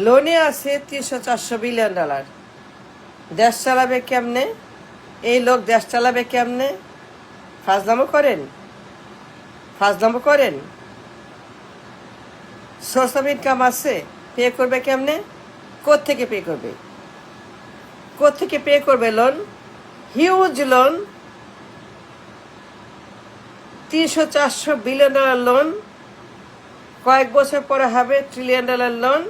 লোনে আছে 300-400 billion dollar. দেশ চালাবে কেমনে? এই লোক দেশ চালাবে কেমনে? ফাজলামো করেন। সোর্স অফ ইনকাম আছে, পে করবে কেমনে? কোত্থেকে পে করবে? Loan, huge loan, 300-400 billion dollar loan, কয়েক বছর পরে হবে $1 ট্রিলিয়ন লোন।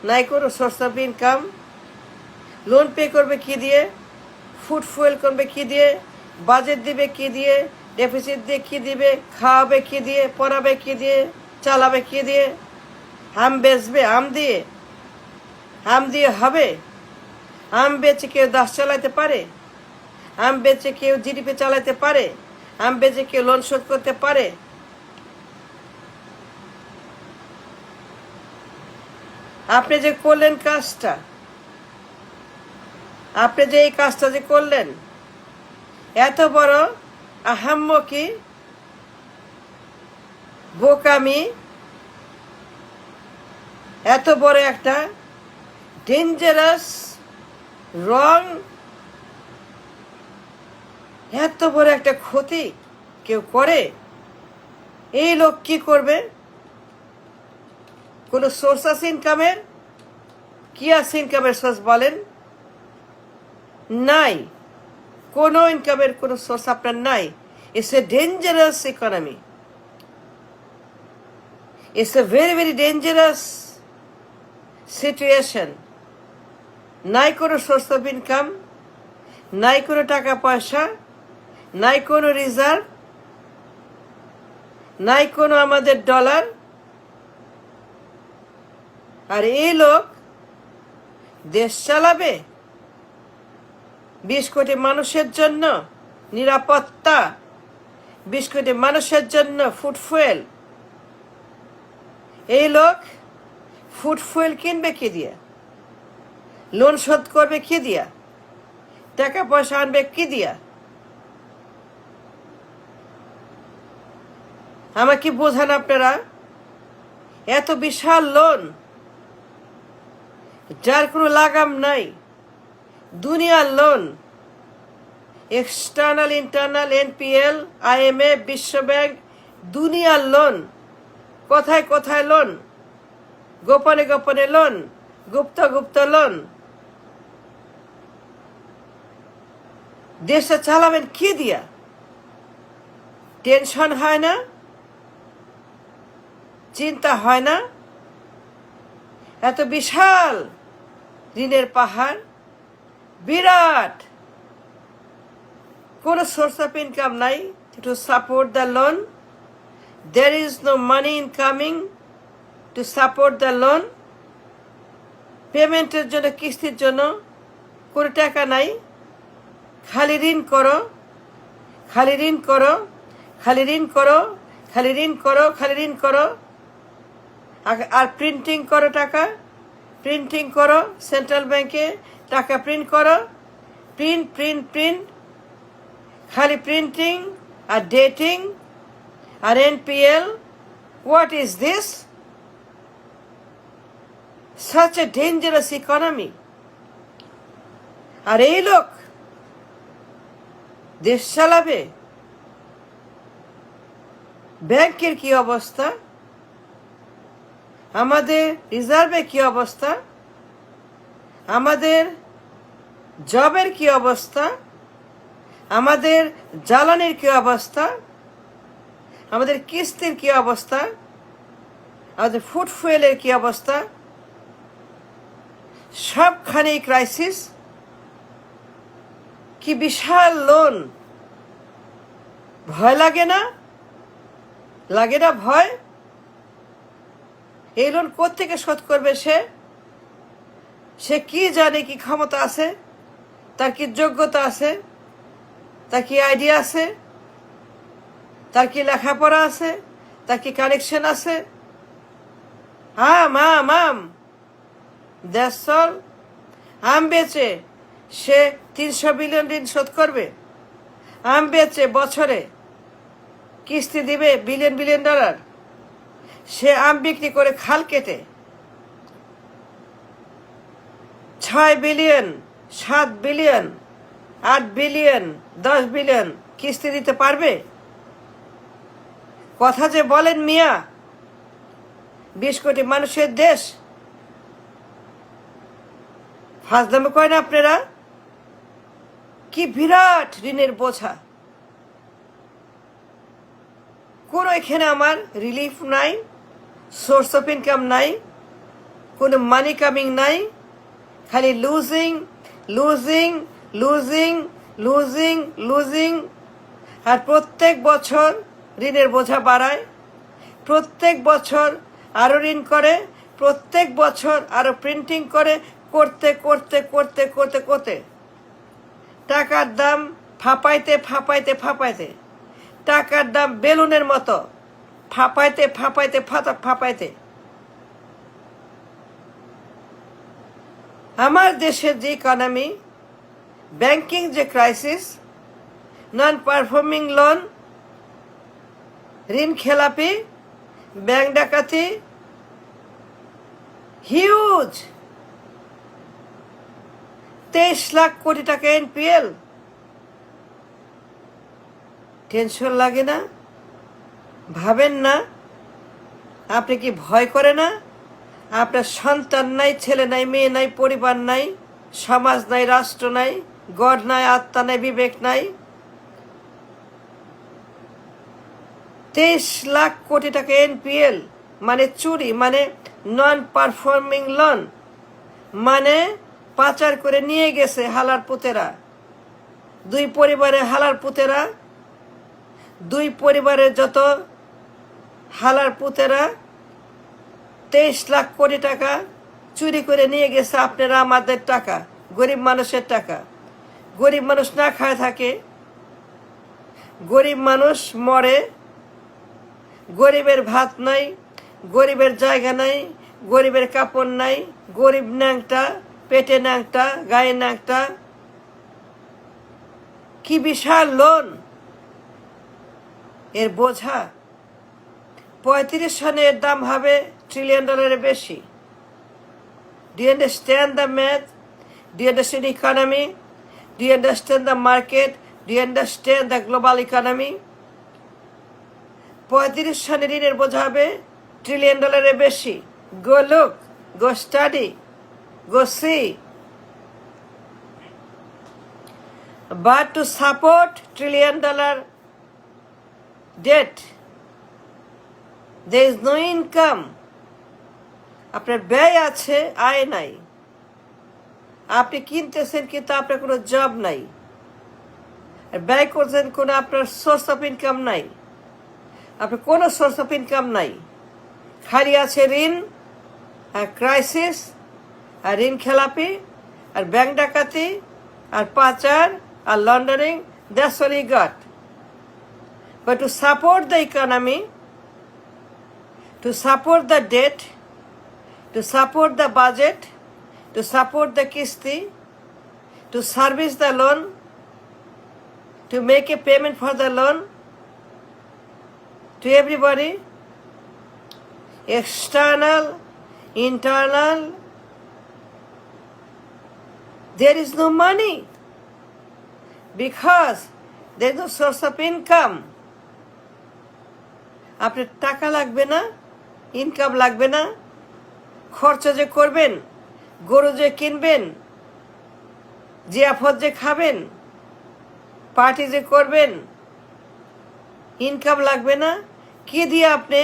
নাই কোনো source of income. Loan pay করবে কি দিয়ে? ফুড ফুয়েল করবে কি দিয়ে? বাজেট দিবে কি দিয়ে? ডেফিসিট দিয়ে কি দিবে? খাওয়াবে কি দিয়ে? পড়াবে কি দিয়ে? চালাবে কি দিয়ে? আম বেচবে আম দিয়ে হবে? আম বেচে কেউ দেশ চালাতে পারে? আম বেচে কেউ জিডিপি চালাতে পারে? আম বেচে কেউ লোন শোধ করতে পারে? আপনি যে করলেন কাজটা, আপনি যে এই কাজটা যে করলেন, এত বড় আহাম্মকি, বোকামি, এত বড় একটা ডেঞ্জারাস, রং, এত বড় একটা ক্ষতি কেউ করে? এই লোক কি করবে? কোনো সোর্স আছে ইনকামের? কি আছে ইনকামের সোর্স বলেন? নাই, কোনো ইনকামের কোনো সোর্স আপনার নাই। It's a dangerous economy, it's a very very dangerous situation. নাই কোনো সোর্স অফ ইনকাম, নাই কোনো টাকা পয়সা, নাই কোনো রিজার্ভ, নাই কোনো আমাদের ডলার। আর এই লোক দেশ চালাবে 20 কোটি মানুষের জন্য নিরাপত্তা, 20 কোটি মানুষের জন্য ফুড ফুয়েল। এই লোক ফুড ফুয়েল কিনবে কি দিয়া? লোন শোধ করবে কি দিয়া? টাকা পয়সা আনবে কি দিয়া? আমাকে বোঝান আপনারা। এত বিশাল লোন, যার কোনো লাগাম নাই, দুনিয়ার loan, external internal, NPL, IMF, বিশ্বব্যাংক, দুনিয়ার লোন। কোথায় কোথায় লোন? গোপনে গোপনে লোন, গুপ্ত লোন। দেশটা চালাবেন কি দিয়া? টেনশন হয় না? চিন্তা হয় না? এত বিশাল ঋণের পাহাড়, বিরাট, কোনো সোর্স অফ ইনকাম নাই two support the loan. There is no money incoming to support the loan. পেমেন্টের জন্য, কিস্তির জন্য কোনো টাকা নাই। খালি ঋণ করো, খালি ঋণ করো, খালি ঋণ করো, খালি ঋণ করো, খালি ঋণ করো। আর প্রিন্টিং করো টাকা, প্রিন্টিং করো, সেন্ট্রাল ব্যাংকে টাকা প্রিন্ট করো, প্রিন্ট, খালি প্রিন্টিং আর ডেটিং আর NPL. What is this? Such a dangerous economy. আর এই লোক দেশ চালাবে। ব্যাংকের কি অবস্থা? আমাদের রিজার্ভে কি অবস্থা? আমাদের জবের কি অবস্থা? আমাদের জ্বালানির কি অবস্থা? আমাদের কিস্তির কি অবস্থা? আমাদের ফুড ফুয়েলের কি অবস্থা? সবখানেই ক্রাইসিস। কি বিশাল লোন! ভয় লাগে না? লাগে না ভয়? এই লোন কোত্থেকে শোধ করবে সে কি জানে? কি ক্ষমতা আছে? তার কি যোগ্যতা আছে? তার কি আইডিয়া আছে? তার কি লেখাপড়া আছে? তার কি কানেকশন আছে? আম দ্যাটস অল। আম বেচে সে 300 বিলিয়ন ঋণ শোধ করবে। আম বেচে বছরে কিস্তি দিবে $1 বিলিয়ন। সে আম বিক্রি করে খাল কেটে 6 বিলিয়ন, 7 বিলিয়ন, 8 বিলিয়ন, 10 বিলিয়ন কিস্তি দিতে পারবে? কথা যে বলেন মিয়া, 20 কোটি মানুষের দেশ, ফাজলামো করেন আপনারা। কি বিরাট ঋণের বোঝা, কোনো এখানে আমার রিলিফ নাই, সোর্স অফ ইনকাম নাই, কোনো মানি কামিং নাই, খালি losing losing losing losing losing. আর প্রত্যেক বছর ঋণের বোঝা বাড়ায়, প্রত্যেক বছর আরো ঋণ করে, প্রত্যেক বছর আরো প্রিন্টিং করে, করতে করতে করতে করতে করতে টাকার দাম ফাঁপাইতে ফাঁপাইতে ফাঁপাইতে, টাকার দাম বেলুনের মতো ফাঁপাইতে ফাঁপাইতে ফাঁপাইতে আমার দেশের যে ইকোনমি, ব্যাংকিং যে ক্রাইসিস, নন পারফর্মিং লোন, ঋণ খেলাপি, ব্যাংক ডাকাতি, হিউজ 23 লাখ কোটি টাকা এনপিএল। টেনশন লাগে না? ভাবেন না? আপনি কি ভয় করে না? আপনার সন্তান নাই, ছেলে নাই, মেয়ে নাই, পরিবার নাই, সমাজ নাই, রাষ্ট্র নাই, গড নাই, আত্মা নাই, বিবেক নাই। 23 লাখ কোটি টাকা এনপিএল মানে চুরি, মানে নন পারফর্মিং লোন, মানে পাচার করে নিয়ে গেছে হালার পুতেরা, দুই পরিবারের হালার পুতেরা, দুই পরিবারের যত হালার পুতেরা 23 লাখ কোটি টাকা চুরি করে নিয়ে গেছে। আপনারা আমাদের টাকা, গরিব মানুষের টাকা। গরিব মানুষ না খায় থাকে, গরিব মানুষ মরে, গরিবের ভাত নাই, গরিবের জায়গা নাই, গরিবের কাপড় নাই, গরিব ন্যাংটা, পেটে ন্যাংটা, গায়ে ন্যাংটা। কি বিশাল লোন, এর বোঝা। 35 সনে এর দাম হবে $1 ট্রিলিয়ন বেশি। Do you understand the math? Do you understand the economy? Do you understand the market? Do you understand the global economy? 35 সনে ঋণের বোঝা হবে $1 ট্রিলিয়ন বেশি। Go look, go study, go see. But to support $1 trillion debt, there is no income. আপনার ব্যয় আছে, আয় নাই। আপনি কিনতেছেন কিন্তু আপনার কোনো জব নাই, আর ব্যয় করছেন কোনো আপনার সোর্স অফ ইনকাম নাই। আপনার কোনো সোর্স অফ ইনকাম নাই, খালি আছে ঋণ আর ক্রাইসিস আর ঋণ খেলাপি আর ব্যাংক ডাকাতি আর পাচার আর laundering. That's all you got. But to support the economy, to support the debt, to support the budget, to support the kisti, to service the loan, to make a payment for the loan to everybody, external, internal, there is no money because there is no source of income. আপনার টাকা লাগবে না, income লাগবে না, খরচ যে করবেন, গরু যে কিনবেন, যে আফত যে খাবেন, পার্টি যে করবেন, ইনকাম লাগবে না। কি দিয়ে আপনি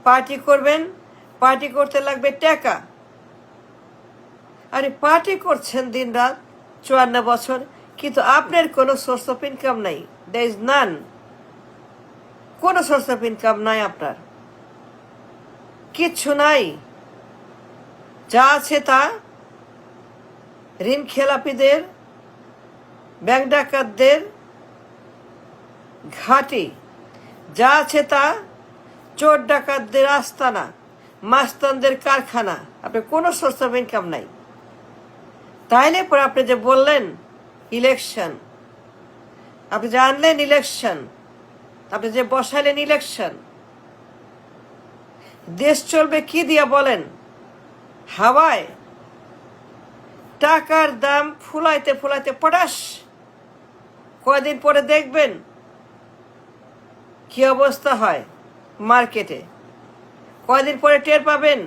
পার্টি করবেন? পার্টি করতে লাগবে টাকা। আরে পার্টি করছেন দিন রাত 54 বছর, কিন্তু আপনার কোনো সোর্স অফ ইনকাম নাই। দ্যার ইজ নান, কোনো সোর্স অফ ইনকাম নাই আপনার, কিচ্ছু নাই। যা আছে তা ঋণ খেলাপিদের, ব্যাংক ডাকাতদের ঘাঁটি, যা আছে তা চোর ডাকাতদের আস্তানা, মাস্তানদের কারখানা। আপনার কোনো সোর্স অফ ইনকাম নাই। তাইলে পরে আপনি যে বললেন ইলেকশন, আপনি যে আনলেন ইলেকশন, আপনি যে বসাইলেন ইলেকশন, দেশ চলবে কি দিয়া বলেন? হাওয়ায়? টাকার দাম ফুলাইতে ফুলাইতে পটাশ, কয়দিন পরে দেখবেন কি অবস্থা হয় মার্কেটে। কয়দিন পরে টের পাবেন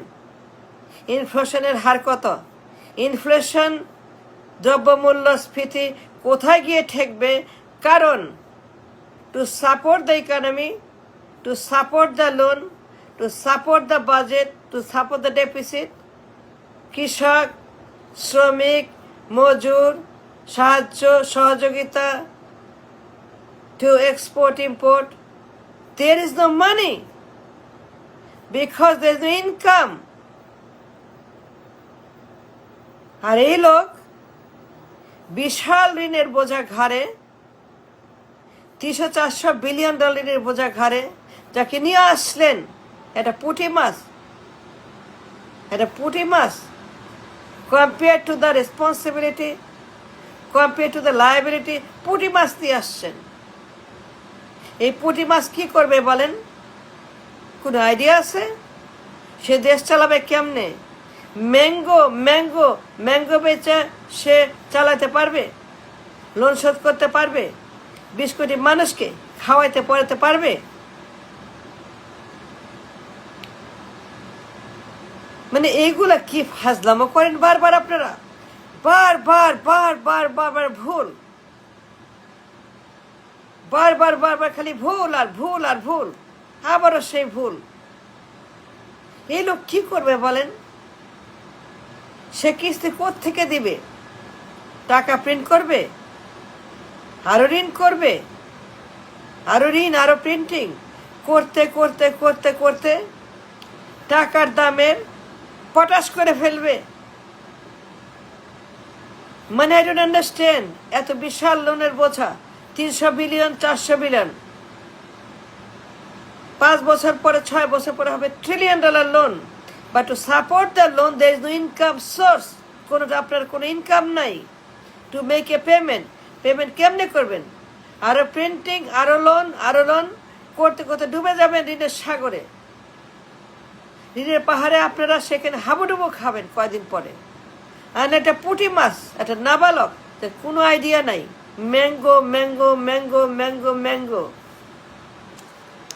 ইনফ্লেশনের হার কত। ইনফ্লেশন, দ্রব্যমূল্যস্ফীতি কোথায় গিয়ে ঠেকবে? কারণ two support the economy, two support the loan, two support the budget, two support the deficit, কৃষক, শ্রমিক, মজুর, সাহায্য সহযোগিতা, to export import, there is no money because there is no income. আর এই লোক বিশাল ঋণের বোঝা ঘাড়ে, 300-400 বিলিয়ন ডলারের বোঝা ঘাড়ে, যাকে নিয়ে আসলেন এটা পুঁটি মাছ, এটা পুঁটি মাছ compare to the responsibility, compare to the liability. পুঁটি মাছ দিয়ে আসছেন। এই পুঁটি মাছ কি করবে বলেন? কোনো আইডিয়া আছে? সে দেশ চালাবে কেমনে? ম্যাঙ্গো ম্যাঙ্গো ম্যাঙ্গো বেচে সে চালাতে পারবে? লোন শোধ করতে পারবে? 20 কোটি মানুষকে খাওয়াইতে পড়াতে পারবে? মানে এইগুলা কি ফাজলামো করেন বারবার আপনারা? বারবার বারবার বারবার ভুল, বারবার বারবার খালি ভুল আর ভুল আর ভুল, আবারও সেই ভুল। এই লোক কি করবে বলেন? সে কিস্তি কোত্থেকে দিবে? টাকা প্রিন্ট করবে, আরো ঋণ করবে, আরো ঋণ, আরো প্রিন্টিং করতে করতে করতে করতে টাকার দামের পটাশ করে ফেলবে। মানে আই ডোন্ট আন্ডারস্ট্যান্ড, এত বিশাল লোনের বোঝা, 300 বিলিয়ন 400 বিলিয়ন, 5 বছর পরে 6 বছর পরে হবে $1 trillion loan. But to support the loan there is no income source. কোনো আপনার কোনো ইনকাম নাই to make a payment. Payment কেমনে করবেন? আরো প্রিন্টিং, আরো লোন, আরো লোন করতে করতে ডুবে যাবেন ঋণের সাগরে, ঋণের পাহাড়ে। আপনারা সেখানে হাবুডুবু খাবেন কয়দিন পরে। আর একটা পুঁটি মাছ, একটা নাবালক, কোনো আইডিয়া নাই। Mango mango mango mango mango